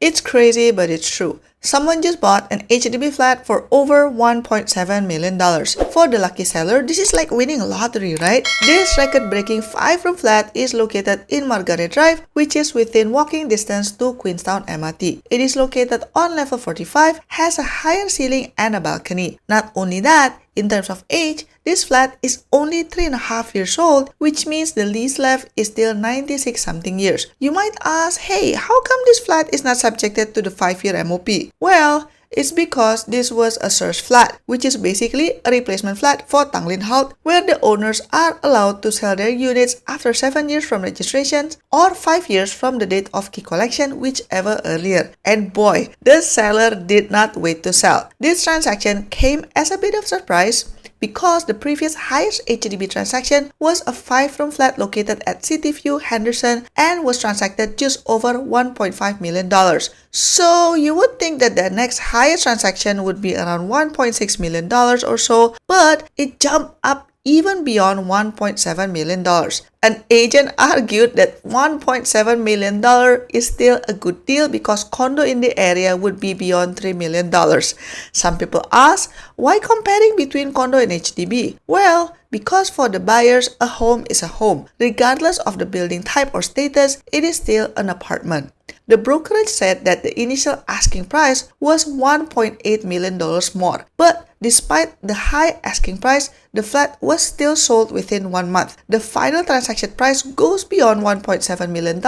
It's crazy, but it's true. Someone just bought an HDB flat for over $1.7 million. For the lucky seller, this is like winning a lottery, right? This record-breaking 5-room flat is located in Margaret Drive, which is within walking distance to Queenstown MRT. It is located on level 45, has a higher ceiling and a balcony. Not only that, in terms of age, this flat is only 3.5 years old, which means the lease left is still 96 something years. You might ask, hey, how come this flat is not subjected to the 5-year MOP? Well, it's because this was a surge flat, which is basically a replacement flat for Tanglin Halt, where the owners are allowed to sell their units after 7 years from registration or 5 years from the date of key collection, whichever earlier. And boy, the seller did not wait to sell. This transaction came as a bit of surprise because the previous highest HDB transaction was a 5-room flat located at City View, Henderson, and was transacted just over $1.5 million. So you would think that the next highest transaction would be around $1.6 million or so, but it jumped up even beyond $1.7 million. An agent argued that $1.7 million is still a good deal because condo in the area would be beyond $3 million. Some people ask, why comparing between condo and HDB? Well, because for the buyers, a home is a home. Regardless of the building type or status, it is still an apartment. The brokerage said that the initial asking price was $1.8 million more. But despite the high asking price, the flat was still sold within 1 month. The final transaction price goes beyond $1.7 million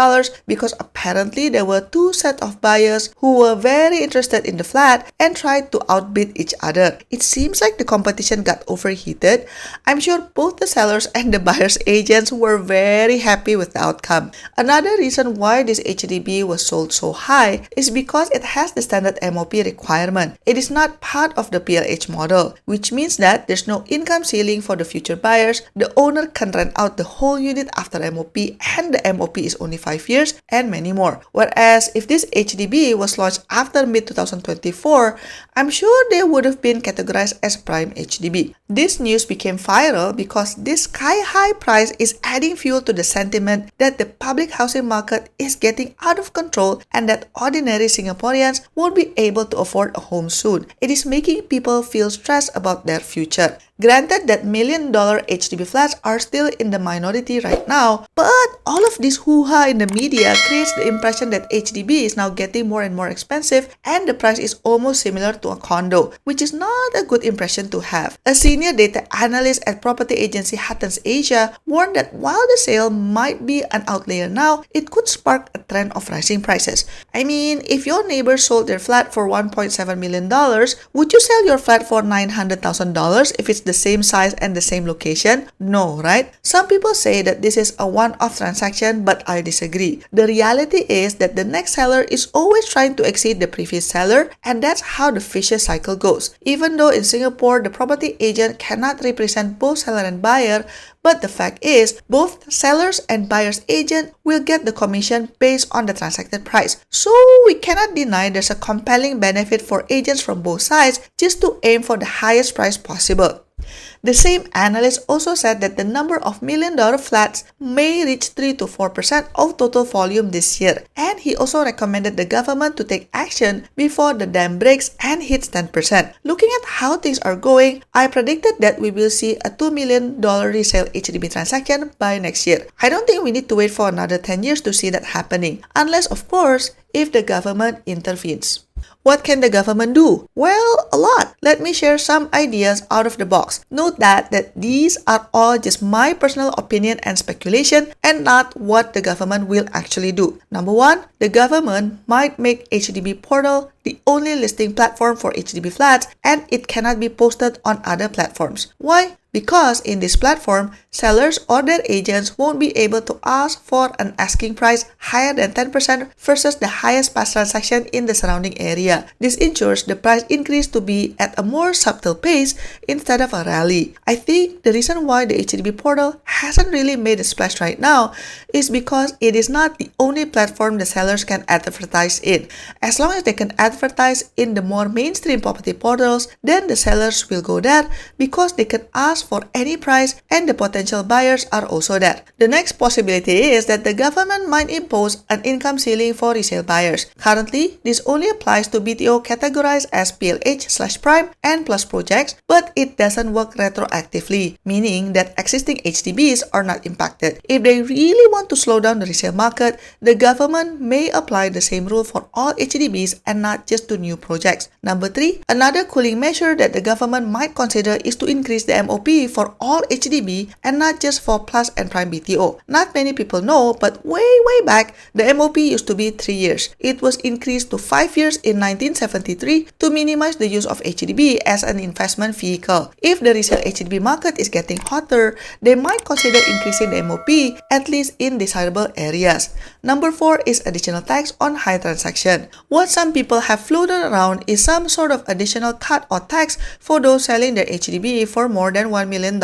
because apparently there were 2 sets of buyers who were very interested in the flat and tried to outbid each other. It seems like the competition got overheated. I'm sure both the sellers and the buyer's agents were very happy with the outcome. Another reason why this HDB was sold so high is because it has the standard MOP requirement. It is not part of the PLH model, which means that there's no income ceiling for the future buyers. The owner can rent out the whole unit after MOP, and the MOP is only 5 years, and many more. Whereas if this HDB was launched after mid-2024, I'm sure they would have been categorized as prime HDB. This news became viral because this sky-high price is adding fuel to the sentiment that the public housing market is getting out of control and that ordinary Singaporeans won't be able to afford a home soon. It is making people feel stressed about their future. Granted that $1 million HDB flats are still in the minority right now, but all of this hoo-ha in the media creates the impression that HDB is now getting more and more expensive and the price is almost similar to a condo, which is not a good impression to have. A senior data analyst at property agency Hattons Asia warned that while the sale might be an outlier now, it could spark a trend of rising prices. I mean, if your neighbor sold their flat for $1.7 million, would you sell your flat for $900,000 if it's the same size and the same location? No, right? Some people say that this is a one-off transaction, but I disagree. The reality is that the next seller is always trying to exceed the previous seller, and that's how the vicious cycle goes. Even though in Singapore, the property agent cannot represent both seller and buyer, but the fact is, both sellers and buyer's agent will get the commission based on the transacted price. So we cannot deny there's a compelling benefit for agents from both sides just to aim for the highest price possible. The same analyst also said that the number of $1 million flats may reach 3 to 4% of total volume this year, and he also recommended the government to take action before the dam breaks and hits 10%. Looking at how things are going, I predicted that we will see a $2 million resale HDB transaction by next year. I don't think we need to wait for another 10 years to see that happening, unless of course, if the government intervenes. What can the government do? Well, a lot. Let me share some ideas out of the box. Note that these are all just my personal opinion and speculation and not what the government will actually do. Number 1, the government might make HDB portal the only listing platform for HDB flats and it cannot be posted on other platforms. Why? Because in this platform, sellers or their agents won't be able to ask for an asking price higher than 10% versus the highest past transaction in the surrounding area. This ensures the price increase to be at a more subtle pace instead of a rally. I think the reason why the HDB portal hasn't really made a splash right now is because it is not the only platform the sellers can advertise in. As long as they can advertise in the more mainstream property portals, then the sellers will go there because they can ask ask for any price and the potential buyers are also there. The next possibility is that the government might impose an income ceiling for resale buyers. Currently, this only applies to BTO categorized as PLH/prime and plus projects, but it doesn't work retroactively, meaning that existing HDBs are not impacted. If they really want to slow down the resale market, the government may apply the same rule for all HDBs and not just to new projects. Number 3, another cooling measure that the government might consider is to increase the MOP for all HDB and not just for plus and prime BTO. Not many people know, but way back, the MOP used to be 3 years. It was increased to 5 years in 1973 to minimize the use of HDB as an investment vehicle. If the resale HDB market is getting hotter, they might consider increasing the MOP, at least in desirable areas. Number 4 is additional tax on high transaction. What some people have floated around is some sort of additional cut or tax for those selling their HDB for more than $1 million,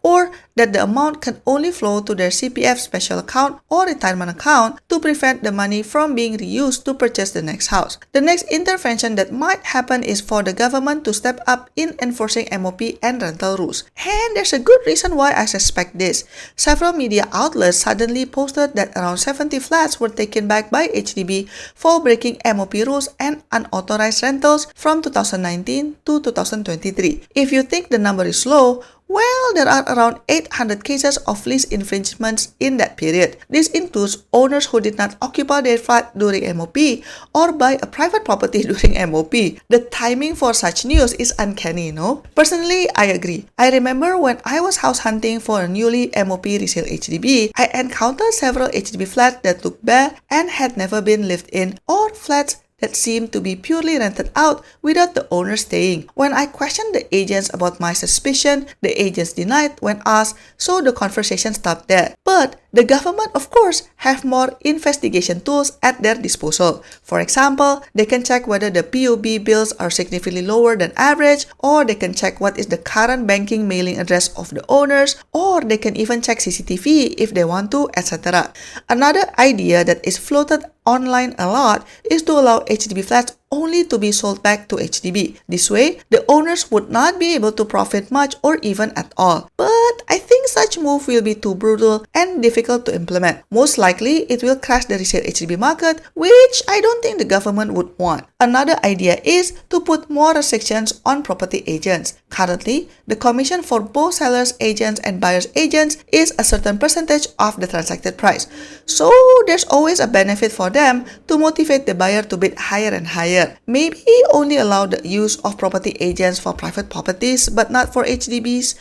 or that the amount can only flow to their CPF special account or retirement account to prevent the money from being reused to purchase the next house. The next intervention that might happen is for the government to step up in enforcing MOP and rental rules. And there's a good reason why I suspect this. Several media outlets suddenly posted that around 70 flats were taken back by HDB for breaking MOP rules and unauthorized rentals from 2019 to 2023. If you think the number is low, well, there are around 800 cases of lease infringements in that period. This includes owners who did not occupy their flat during MOP or buy a private property during MOP. The timing for such news is uncanny, no? Personally, I agree. I remember when I was house hunting for a newly MOP resale HDB, I encountered several HDB flats that looked bare and had never been lived in, or flats that seemed to be purely rented out without the owner staying. When I questioned the agents about my suspicion, the agents denied when asked, so the conversation stopped there. But the government, of course, have more investigation tools at their disposal. For example, they can check whether the PUB bills are significantly lower than average, or they can check what is the current banking mailing address of the owners, or they can even check CCTV if they want to, etc. Another idea that is floated online a lot is to allow HDB flats only to be sold back to HDB. This way, the owners would not be able to profit much or even at all. But I think such move will be too brutal and difficult to implement. Most likely, it will crash the resale HDB market, which I don't think the government would want. Another idea is to put more restrictions on property agents. Currently, the commission for both sellers agents and buyers agents is a certain percentage of the transacted price. So there's always a benefit for them to motivate the buyer to bid higher and higher. Maybe only allow the use of property agents for private properties but not for HDBs.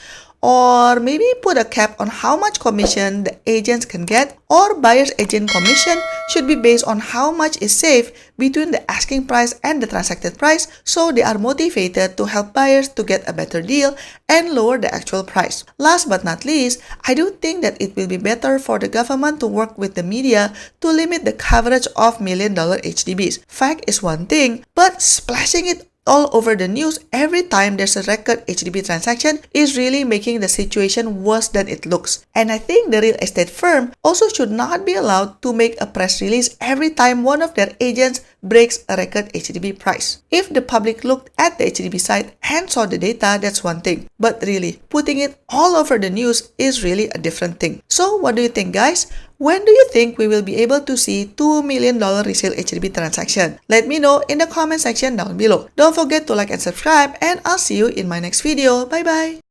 Or maybe put a cap on how much commission the agents can get, or buyer's agent commission should be based on how much is saved between the asking price and the transacted price, so they are motivated to help buyers to get a better deal and lower the actual price. Last but not least, I do think that it will be better for the government to work with the media to limit the coverage of million-dollar HDBs. Fact is one thing, but splashing it all over the news every time there's a record HDB transaction is really making the situation worse than it looks. And I think the real estate firm also should not be allowed to make a press release every time one of their agents breaks a record HDB price. If the public looked at the HDB site and saw the data, that's one thing. But really, putting it all over the news is really a different thing. So what do you think, guys? When do you think we will be able to see $2 million resale HDB transaction? Let me know in the comment section down below. Don't forget to like and subscribe, and I'll see you in my next video. Bye bye!